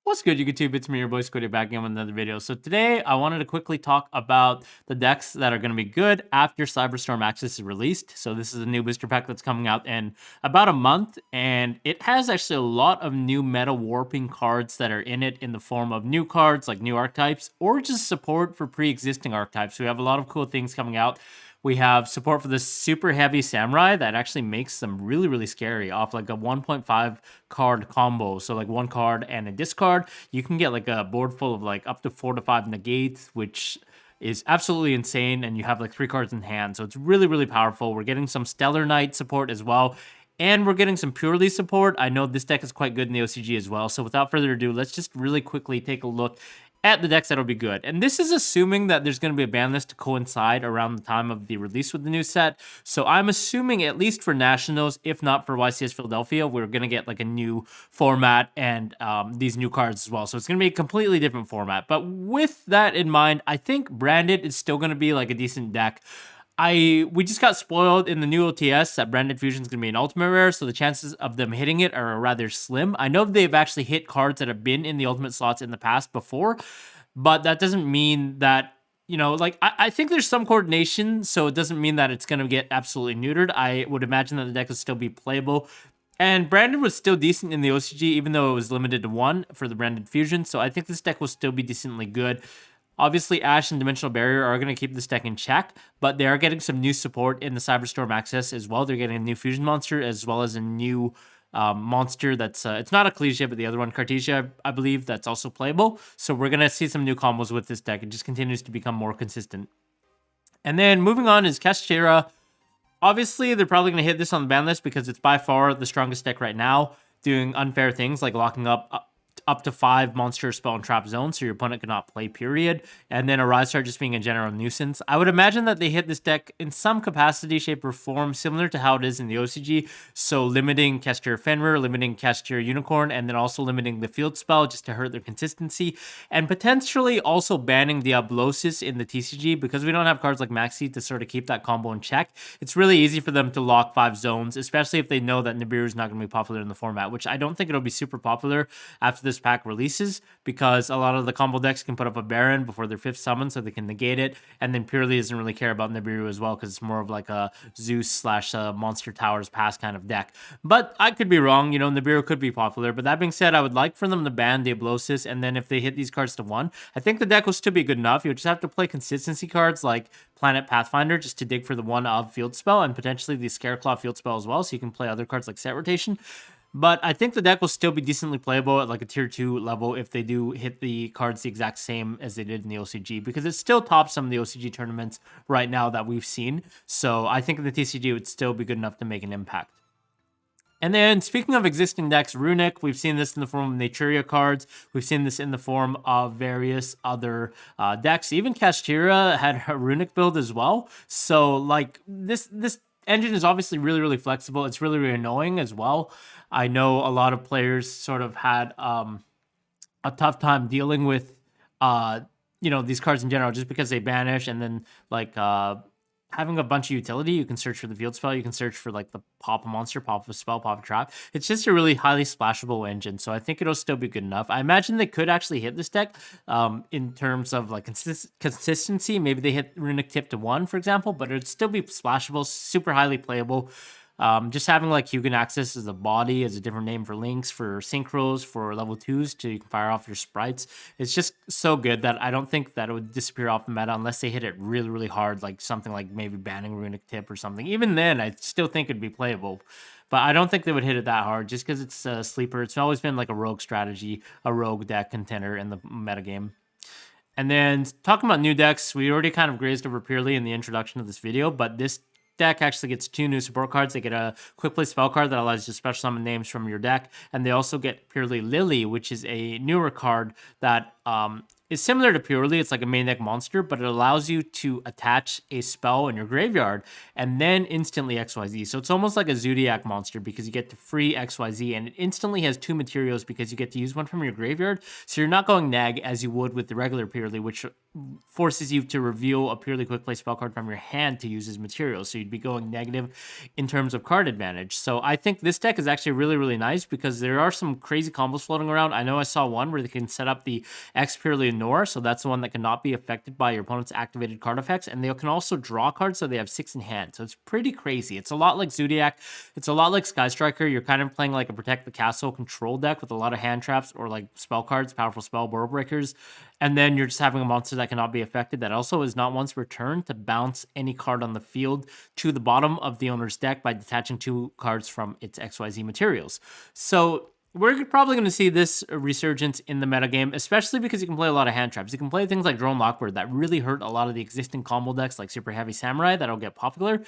What's good, YouTube? It's me, your boy Squiddy, back again with another video. So today, I wanted to quickly talk about the decks that are going to be good after Cyberstorm Access is released. So this is a new booster pack that's coming out in about a month, and it has actually a lot of new meta warping cards that are in it in the form of new cards, like new archetypes, or just support for pre-existing archetypes. We have a lot of cool things coming out. We have support for the Superheavy Samurai that actually makes them really, really scary off like a 1.5 card combo. So like one card and a discard, you can get like a board full of like up to 4 to 5 negates, which is absolutely insane. And you have like 3 cards in hand. So it's really, really powerful. We're getting some Stellarknight support as well. And we're getting some Purrely support. I know this deck is quite good in the OCG as well. So without further ado, let's just really quickly take a look at the decks that'll be good. And this is assuming that there's going to be a ban list to coincide around the time of the release with the new set. So I'm assuming, at least for Nationals, if not for YCS Philadelphia, we're going to get like a new format and these new cards as well. So it's going to be a completely different format. But with that in mind, I think Branded is still going to be like a decent deck. We just got spoiled in the new OTS that Branded Fusion is going to be an ultimate rare, so the chances of them hitting it are rather slim. I know they've actually hit cards that have been in the ultimate slots in the past before, but that doesn't mean that, you know, like, I think there's some coordination, so it doesn't mean that it's going to get absolutely neutered. I would imagine that the deck will still be playable. And Branded was still decent in the OCG, even though it was limited to 1 for the Branded Fusion, so I think this deck will still be decently good. Obviously, Ash and Dimensional Barrier are going to keep this deck in check, but they are getting some new support in the Cyberstorm Access as well. They're getting a new Fusion monster as well as a new monster that's, it's not a Cliche, but the other one, Cartesia, I believe, that's also playable. So we're going to see some new combos with this deck. It just continues to become more consistent. And then moving on is Kashtira. Obviously, they're probably going to hit this on the ban list because it's by far the strongest deck right now, doing unfair things like locking up to 5 monster spell and trap zones, so your opponent cannot play, period. And then a Rise Star just being a general nuisance. I would imagine that they hit this deck in some capacity, shape, or form, similar to how it is in the OCG. So limiting Kashtira Fenrir, limiting Kashtira Unicorn, and then also limiting the field spell just to hurt their consistency. And potentially also banning Diablosis in the TCG, because we don't have cards like Maxi to sort of keep that combo in check. It's really easy for them to lock 5 zones, especially if they know that Nibiru is not going to be popular in the format, which I don't think it'll be super popular after this pack releases, because a lot of the combo decks can put up a Baron before their 5th summon so they can negate it, and then Purrely doesn't really care about Nibiru as well because it's more of like a Zeus slash Monster Towers pass kind of deck. But I could be wrong, you know, Nibiru could be popular. But that being said, I would like for them to ban Diablosis, and then if they hit these cards to 1, I think the deck will still be good enough. You'll just have to play consistency cards like Planet Pathfinder just to dig for the 1 of field spell, and potentially the Scareclaw field spell as well, so you can play other cards like Set Rotation. But I think the deck will still be decently playable at like a tier 2 level if they do hit the cards the exact same as they did in the OCG, because it still tops some of the OCG tournaments right now that we've seen. So I think the TCG would still be good enough to make an impact. And then, speaking of existing decks, Runick, we've seen this in the form of Naturia cards. We've seen this in the form of various other decks. Even Kashtira had a Runick build as well. So, like, this engine is obviously really, really flexible. It's really, really annoying as well. I know a lot of players sort of had a tough time dealing with, you know, these cards in general, just because they banish, and then like having a bunch of utility. You can search for the field spell. You can search for like the pop a monster, pop a spell, pop a trap. It's just a really highly splashable engine, so I think it'll still be good enough. I imagine they could actually hit this deck in terms of like consistency. Maybe they hit Runick tip to 1, for example, but it'd still be splashable, super highly playable. Just having like Hugin Access as a body, as a different name for links, for synchros, for level 2s to you can fire off your sprites. It's just so good that I don't think that it would disappear off the meta unless they hit it really, really hard, like something like maybe banning Runick tip or something. Even then, I still think it'd be playable. But I don't think they would hit it that hard just because it's a sleeper. It's always been like a rogue strategy, a rogue deck contender in the metagame. And then talking about new decks, we already kind of grazed over Purrely in the introduction of this video, but this deck actually gets 2 new support cards. They get a quick play spell card that allows you to special summon names from your deck, and they also get Purrely Lily, which is a newer card that is similar to Purrely. It's like a main deck monster, but it allows you to attach a spell in your graveyard and then instantly XYZ. So it's almost like a Zodiac monster because you get to free XYZ, and it instantly has 2 materials because you get to use one from your graveyard. So you're not going neg as you would with the regular Purrely, which forces you to reveal a purely quick play spell card from your hand to use as material. So you'd be going negative in terms of card advantage. So I think this deck is actually really, really nice because there are some crazy combos floating around. I know I saw one where they can set up the X Purrely Nor, so that's the one that cannot be affected by your opponent's activated card effects. And they can also draw cards, so they have 6 in hand. So it's pretty crazy. It's a lot like Zodiac. It's a lot like Sky Striker. You're kind of playing like a Protect the Castle control deck with a lot of hand traps or like spell cards, powerful spell, World Breakers. And then you're just having a monster that cannot be affected that also is not once returned to bounce any card on the field to the bottom of the owner's deck by detaching 2 cards from its XYZ materials. So we're probably going to see this resurgence in the metagame, especially because you can play a lot of hand traps. You can play things like Drone Lockbird that really hurt a lot of the existing combo decks like Superheavy Samurai that'll get popular.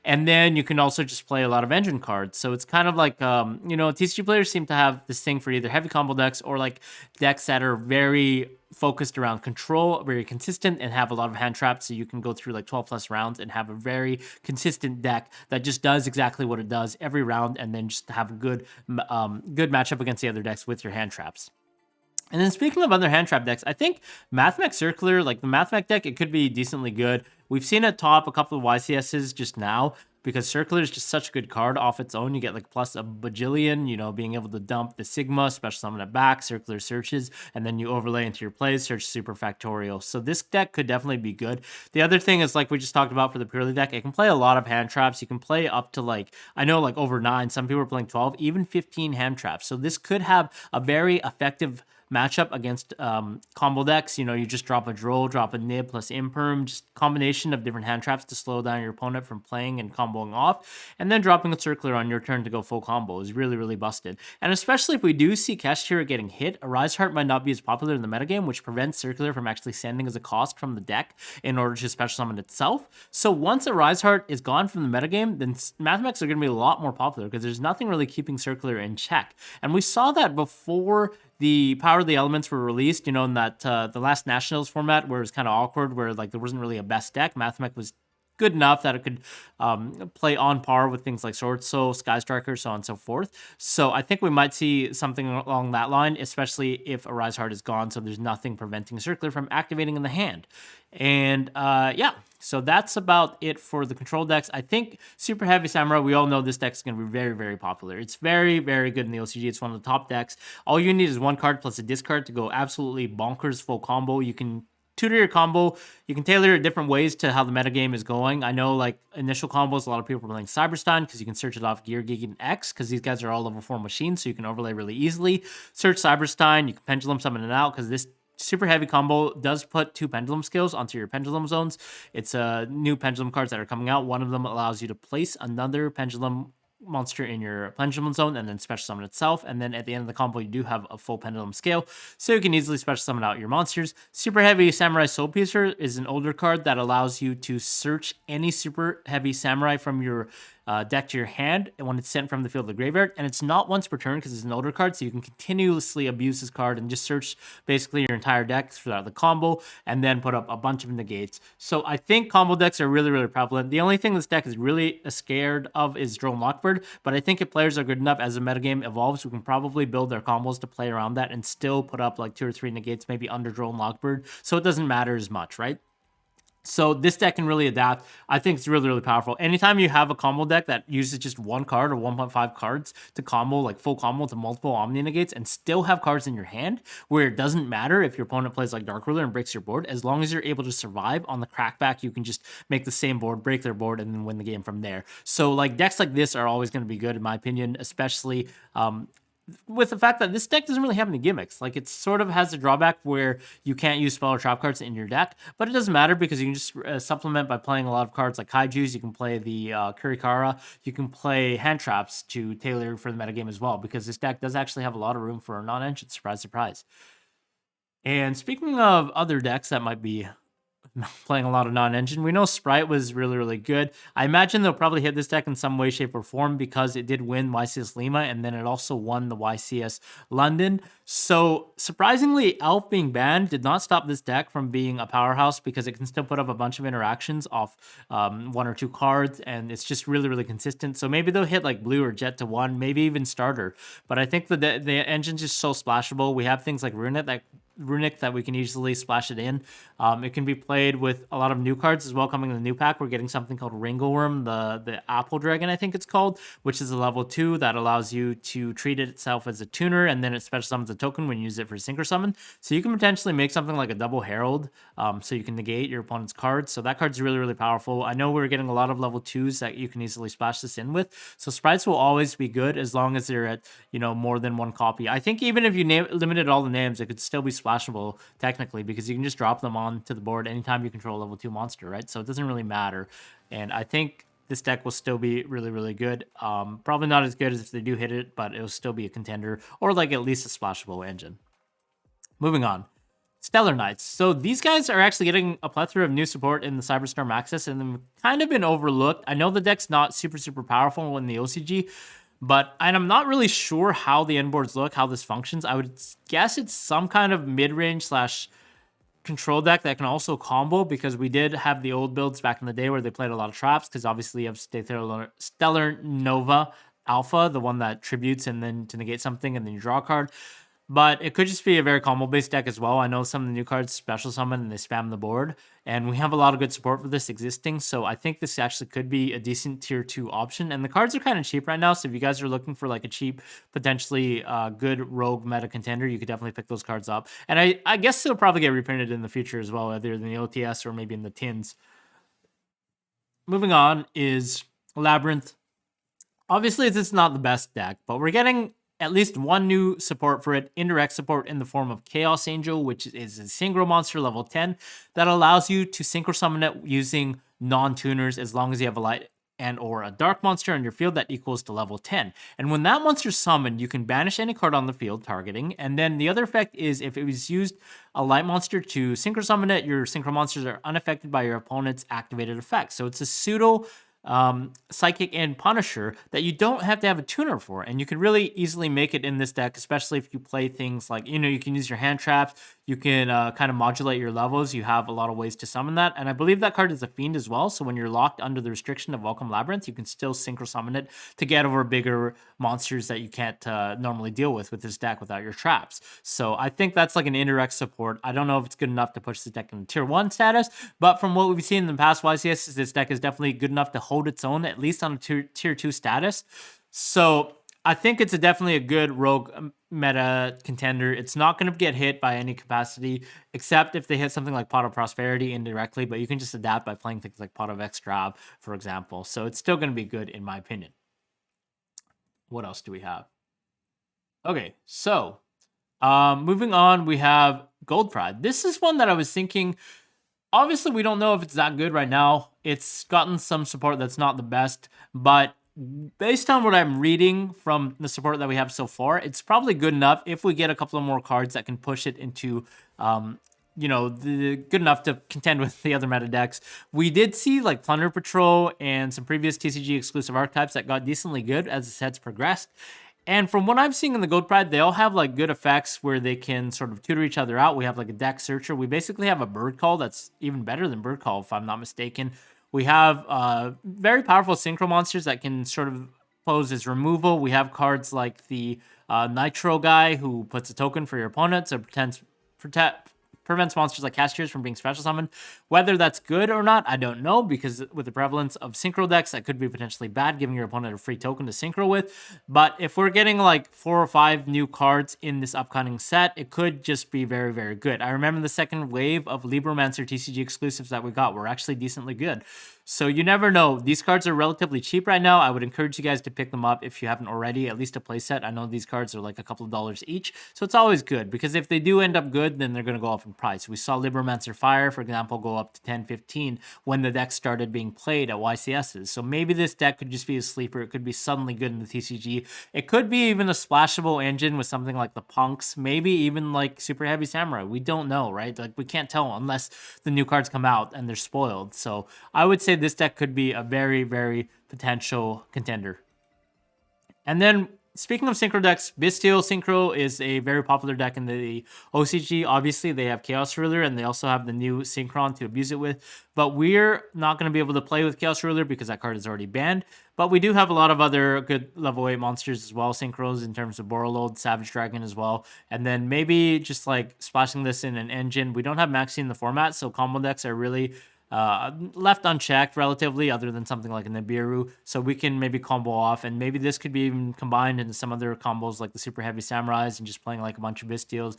And then you can also just play a lot of engine cards. So it's kind of like, TCG players seem to have this thing for either heavy combo decks or like decks that are very focused around control, very consistent, and have a lot of hand traps. So you can go through like 12 plus rounds and have a very consistent deck that just does exactly what it does every round, and then just have a good matchup against the other decks with your hand traps. And then speaking of other hand trap decks, I think Mathmech Circular, like the Mathmech deck, it could be decently good. We've seen it top a couple of YCSs just now because Circular is just such a good card off its own. You get like plus a bajillion, being able to dump the Sigma, special summon it back, Circular searches, and then you overlay into your plays, search Super Factorial. So this deck could definitely be good. The other thing is, like we just talked about for the Purrely deck, it can play a lot of hand traps. You can play up to over 9. Some people are playing 12, even 15 hand traps. So this could have a very effective matchup against combo decks. You just drop a Droll, drop a Nib plus Imperm, just combination of different hand traps to slow down your opponent from playing and comboing off, and then dropping a Circular on your turn to go full combo is really, really busted. And especially if we do see Kashtira getting hit, a Rise Heart might not be as popular in the metagame, which prevents Circular from actually sending as a cost from the deck in order to special summon itself. So once a Rise Heart is gone from the metagame, then Mathmechs are going to be a lot more popular because there's nothing really keeping Circular in check. And we saw that before the Power of the Elements were released, in that the last Nationals format where it was kind of awkward, where like there wasn't really a best deck. Mathmech was good enough that it could play on par with things like Sword Soul, Sky Striker, so on and so forth. So I think we might see something along that line, especially if a Rise Heart is gone, so there's nothing preventing Circular from activating in the hand. And so that's about it for the control decks. I think Superheavy Samurai, we all know this deck is going to be very, very popular. It's very, very good in the OCG. It's one of the top decks. All you need is 1 card plus a discard to go absolutely bonkers full combo. You can tutor your combo. You can tailor it different ways to how the metagame is going. I know, like, initial combos, a lot of people are playing Cyberstorm because you can search it off Gear, Gig, and X because these guys are all level 4 machines, so you can overlay really easily. Search Cyberstorm. You can pendulum summon it out because this super heavy combo does put 2 pendulum skills onto your pendulum zones. It's new pendulum cards that are coming out. One of them allows you to place another pendulum monster in your pendulum zone and then special summon itself, and then at the end of the combo you do have a full pendulum scale, so you can easily special summon out your monsters. Super Heavy Samurai Soul Piercer is an older card that allows you to search any Super Heavy Samurai from your deck to your hand and when it's sent from the field to the graveyard, and it's not once per turn because it's an older card, so you can continuously abuse this card and just search basically your entire deck throughout the combo and then put up a bunch of negates. So I think combo decks are really, really prevalent. The only thing this deck is really scared of is Drone Lockbird, but I think if players are good enough as the metagame evolves, we can probably build their combos to play around that and still put up like 2 or 3 negates maybe under Drone Lockbird, so it doesn't matter as much, right? So this deck can really adapt. I think it's really, really powerful. Anytime you have a combo deck that uses just 1 card or 1.5 cards to combo, like full combo to multiple Omni Negates, and still have cards in your hand, where it doesn't matter if your opponent plays like Dark Ruler and breaks your board, as long as you're able to survive on the crackback, you can just make the same board, break their board, and then win the game from there. So like decks like this are always going to be good in my opinion, especially with the fact that this deck doesn't really have any gimmicks. Like, it sort of has a drawback where you can't use spell or trap cards in your deck, but it doesn't matter because you can just supplement by playing a lot of cards like Kaijus. You can play the Kurikara. You can play hand traps to tailor for the metagame as well, because this deck does actually have a lot of room for non-engine. Surprise, surprise. And speaking of other decks that might be playing a lot of non-engine, we know Spright was really, really good. I imagine they'll probably hit this deck in some way, shape, or form because it did win YCS Lima, and then it also won the YCS London. So surprisingly, Elf being banned did not stop this deck from being a powerhouse because it can still put up a bunch of interactions off 1 or 2 cards, and it's just really, really consistent. So maybe they'll hit like Blue or Jet to 1, maybe even Starter. But I think the engine's just so splashable. We have things like Runick that Runick that we can easily splash it in. It can be played with a lot of new cards as well coming in the new pack. We're getting something called Ringleworm, the Apple Dragon, I think it's called, which is a level 2 that allows you to treat it itself as a tuner, and then it special summons a token when you use it for Synchro Summon. So you can potentially make something like a double Herald, so you can negate your opponent's cards. So that card's really, really powerful. I know we're getting a lot of level 2s that you can easily splash this in with. So Sprites will always be good as long as they're at, more than one copy. I think even if you limited all the names, it could still be splashable technically, because you can just drop them onto the board anytime you control a level 2 monster, right? So it doesn't really matter. And I think this deck will still be really, really good. Probably not as good as if they do hit it, but it'll still be a contender, or like at least a splashable engine. Moving on. Stellarknights. So these guys are actually getting a plethora of new support in the Cyberstorm Access, and they've kind of been overlooked. I know the deck's not super, super powerful in the OCG, and I'm not really sure how the end boards look, how this functions. I would guess it's some kind of mid-range / control deck that can also combo, because we did have the old builds back in the day where they played a lot of traps, because obviously you have Stellar Nova Alpha, the one that tributes and then to negate something and then you draw a card. But it could just be a very combo-based deck as well. I know some of the new cards special summon and they spam the board, and we have a lot of good support for this existing, so I think this actually could be a decent tier 2 option. And the cards are kind of cheap right now, so if you guys are looking for like a cheap, potentially good rogue meta contender, you could definitely pick those cards up. And I guess they'll probably get reprinted in the future as well, either in the OTS or maybe in the tins. Moving on is Labrynth. Obviously, this is not the best deck, but we're getting at least one new support for it, indirect support in the form of Chaos Angel, which is a synchro monster level 10 that allows you to synchro summon it using non-tuners as long as you have a light and or a dark monster on your field that equals to level 10. And when that monster's summoned, you can banish any card on the field targeting. And then the other effect is if it was used a light monster to synchro summon it, your synchro monsters are unaffected by your opponent's activated effect. So it's a pseudo Psychic and Punisher that you don't have to have a tuner for, and you can really easily make it in this deck, especially if you play things like, you can use your hand traps, you can kind of modulate your levels. You have a lot of ways to summon that, and I believe that card is a fiend as well, so when you're locked under the restriction of Welcome Labrynth, you can still synchro summon it to get over bigger monsters that you can't normally deal with this deck without your traps. So I think that's like an indirect support. I don't know if it's good enough to push this deck in tier 1 status, but from what we've seen in the past YCS, this deck is definitely good enough to hold its own, at least on a tier 2 status. So I think it's definitely a good rogue meta contender. It's not going to get hit by any capacity, except if they hit something like Pot of Prosperity indirectly, but you can just adapt by playing things like Pot of Extra, for example. So it's still going to be good in my opinion. What else do we have? Okay, so moving on, we have Gold Pride. This is one that I was thinking, obviously we don't know if it's that good right now. It's gotten some support that's not the best, but based on what I'm reading from the support that we have so far, it's probably good enough if we get a couple of more cards that can push it into, good enough to contend with the other meta decks. We did see like Plunder Patrol and some previous TCG exclusive archetypes that got decently good as the sets progressed. And from what I'm seeing in the Gold Pride, they all have like good effects where they can sort of tutor each other out. We have like a deck searcher. We basically have a bird call that's even better than bird call, if I'm not mistaken. We have very powerful synchro monsters that can sort of pose as removal. We have cards like the Nitro guy who puts a token for your opponent, so prevents monsters like Kashtira from being special summoned. Whether that's good or not, I don't know, because with the prevalence of synchro decks, that could be potentially bad, giving your opponent a free token to synchro with. But if we're getting like 4 or 5 new cards in this upcoming set, it could just be very, very good. I remember the second wave of Libromancer TCG exclusives that we got were actually decently good. So you never know. These cards are relatively cheap right now. I would encourage you guys to pick them up if you haven't already, at least a playset. I know these cards are like a couple of dollars each, so it's always good, because if they do end up good, then they're going to go up in price. We saw Libromancer Fire, for example, go up to 10, 15 when the deck started being played at YCSs. So maybe this deck could just be a sleeper. It could be suddenly good in the TCG. It could be even a splashable engine with something like the Punks, maybe even like Superheavy Samurai. We don't know, right? Like we can't tell unless the new cards come out and they're spoiled. So I would say this deck could be a very, very potential contender. And then speaking of synchro decks, Bystial Synchro is a very popular deck in the OCG. Obviously, they have Chaos Ruler, and they also have the new Synchron to abuse it with. But we're not going to be able to play with Chaos Ruler because that card is already banned. But we do have a lot of other good level 8 monsters as well, synchros, in terms of Borreload, Savage Dragon as well. And then maybe just like splashing this in an engine. We don't have Maxi in the format, so combo decks are really left unchecked relatively, other than something like a Nibiru. So we can maybe combo off, and maybe this could be even combined into some other combos like the Superheavy Samurais and just playing like a bunch of Bystials.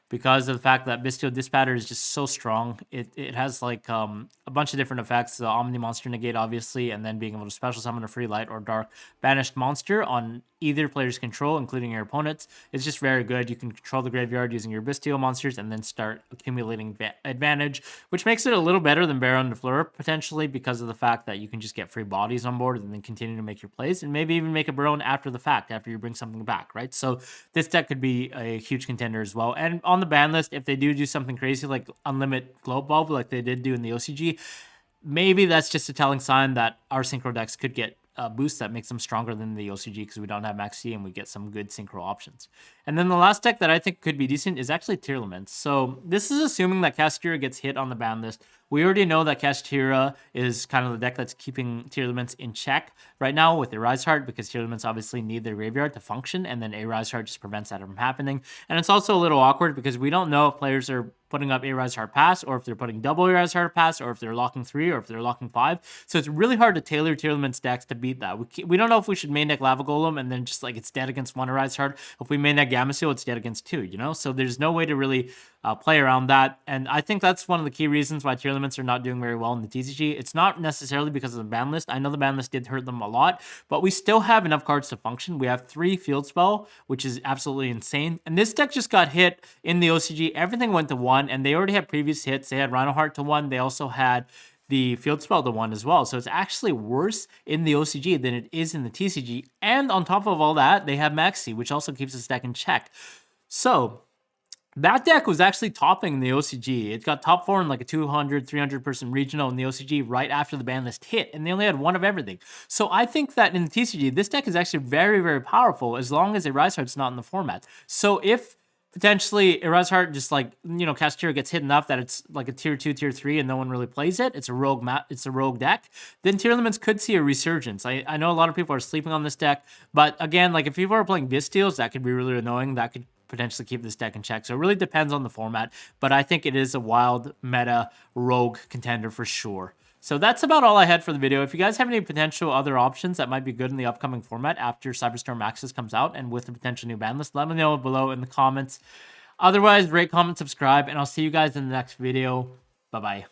Because of the fact that Bystial Dispatter is just so strong, it has like a bunch of different effects. The Omni Monster Negate, obviously, and then being able to special summon a free light or dark banished monster on either player's control, including your opponent's. It's just very good. You can control the graveyard using your Bystial monsters and then start accumulating advantage, which makes it a little better than Baron de Fleur, potentially, because of the fact that you can just get free bodies on board and then continue to make your plays, and maybe even make a Baron after the fact, after you bring something back, right? So this deck could be a huge contender as well. And on the ban list, if they do something crazy like unlimit Globe Bulb like they did do in the OCG, maybe that's just a telling sign that our synchro decks could get a boost that makes them stronger than the OCG, because we don't have Maxi and we get some good synchro options. And then the last deck that I think could be decent is actually Tearlaments. So this is assuming that Kashtira gets hit on the ban list. We already know that Kashtira is kind of the deck that's keeping Tearlaments in check right now with Arise Heart, because Tearlaments obviously need their graveyard to function, and then Arise Heart just prevents that from happening. And it's also a little awkward because we don't know if players are putting up Arise Heart Pass, or if they're putting double Arise Heart Pass, or if they're locking 3, or if they're locking 5. So it's really hard to tailor Tearlaments decks to beat that. We don't know if we should main deck Lava Golem and then just like it's dead against 1 Arise Heart. If we main deck Gameciel, it's dead against 2, you know? So there's no way to really play around that. And I think that's one of the key reasons why Tearlaments are not doing very well in the TCG. It's not necessarily because of the ban list. I know the ban list did hurt them a lot, but we still have enough cards to function. We have 3 Field Spell, which is absolutely insane. And this deck just got hit in the OCG. Everything went to 1, and they already had previous hits. They had Rhinoheart to 1. They also had the Field Spell to 1 as well. So it's actually worse in the OCG than it is in the TCG. And on top of all that, they have Maxi, which also keeps this deck in check. So that deck was actually topping the OCG. It got top 4 in like a 200, 300 person regional in the OCG right after the ban list hit, and they only had 1 of everything. So I think that in the TCG, this deck is actually very, very powerful as long as Arise Heart's not in the format. So if potentially Arise Heart just like, you know, Kashtira gets hit enough that it's like a tier 2, tier 3 and no one really plays it, it's a rogue deck, then Tearlaments could see a resurgence. I know a lot of people are sleeping on this deck, but again, like if people are playing Bystials, that could be really annoying. That could potentially keep this deck in check. So it really depends on the format, but I think it is a wild meta rogue contender for sure. So that's about all I had for the video. If you guys have any potential other options that might be good in the upcoming format after Cyberstorm Access comes out and with the potential new ban list, let me know below in the comments. Otherwise, rate, comment, subscribe, and I'll see you guys in the next video. Bye-bye.